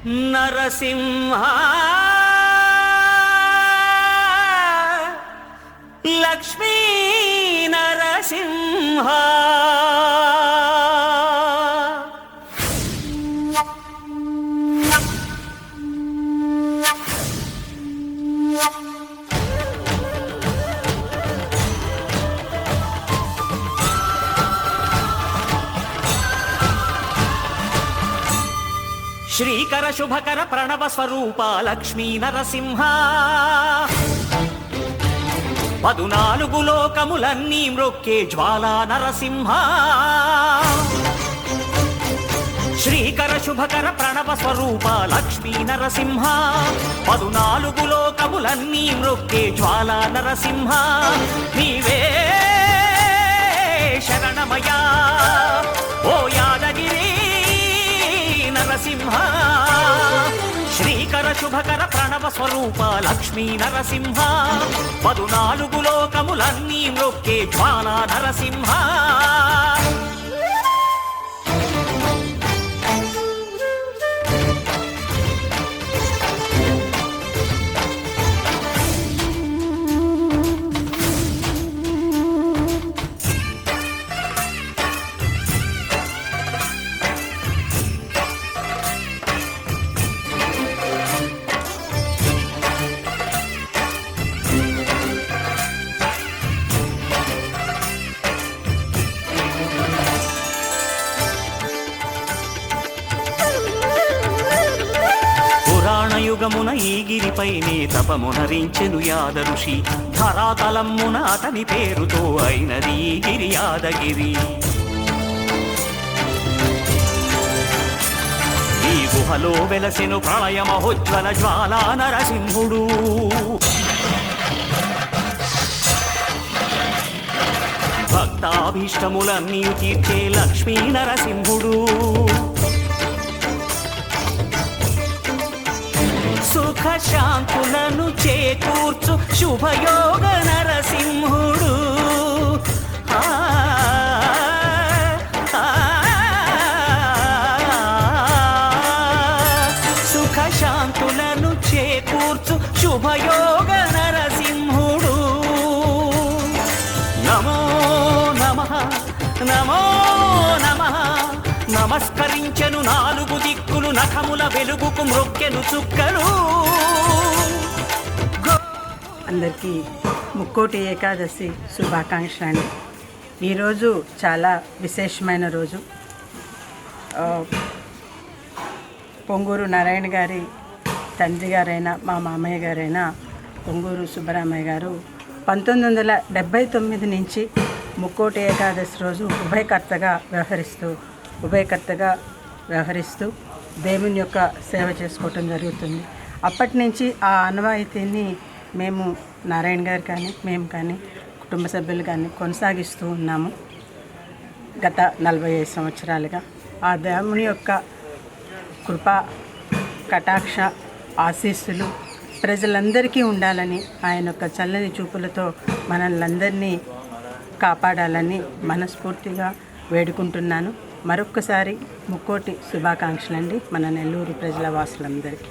నరసింహ లక్ష్మీ నరసింహ శ్రీకర శుభకర ప్రణవ స్వరూప లక్ష్మీ నరసింహ 14 లోకములన్నీ మ్రొక్కే జ్వాలా నరసింహ శ్రీకర శుభకర ప్రణవ స్వరూప లక్ష్మీ నరసింహ 14 లోకములన్నీ మ్రొక్కే జ్వాలా నరసింహ నీవే శరణమయా ఓ యాదగిరి నరసింహ శ్రీకర శుభకర ప్రణవ స్వరూప లక్ష్మీ నరసింహ 14 లోకములన్నీ మ్రొక్కే జ్వాలా నరసింహ యుగమున ఈ గిరిపైనే తపమునరించెను యాద ఋషి ధరాతలమున అతని పేరుతో అయినది ఈ గిరి యాదగిరి ఈ గుహలో వెలసెను ప్రళయ మహోజ్వల జ్వాలా నరసింహుడు భక్తాభీష్టములన్నీ తీర్చే లక్ష్మీ నరసింహుడు సుఖ శాంతులను చేకూర్చు శుభయోగ నరసింహుడు సుఖ శాంతులను చేకూర్చు శుభయోగ నరసింహుడు నమో నమః నమో నమః నమస్కరించెను 4 దిక్కులు నఖముల వెలుగుకు మ్రొక్కెను చుక్కలు అందరికీ ముక్కోటి ఏకాదశి శుభాకాంక్షలు అండి. ఈరోజు చాలా విశేషమైన రోజు. పొంగూరు నారాయణ గారి తండ్రి గారైన మా మామయ్య గారైన పొంగూరు సుబ్బరామయ్య గారు 1979 నుంచి ముక్కోటి ఏకాదశి రోజు ఉభయకర్తగా వ్యవహరిస్తూ దేవుని యొక్క సేవ చేసుకోవటం జరుగుతుంది. అప్పటి నుంచి ఆ ఆనవాయితీని మేము నారాయణ గారు కానీ మేము కానీ కుటుంబ సభ్యులు కానీ కొనసాగిస్తూ ఉన్నాము గత 45 సంవత్సరాలుగా. ఆ దేవుని యొక్క కృప కటాక్ష ఆశీస్సులు ప్రజలందరికీ ఉండాలని ఆయన యొక్క చల్లని చూపులతో మనల్ని కాపాడాలని మనస్ఫూర్తిగా వేడుకుంటున్నాను. మరొక్కసారి ముక్కోటి శుభాకాంక్షలండి మన నెల్లూరు ప్రజల వాసులందరికీ.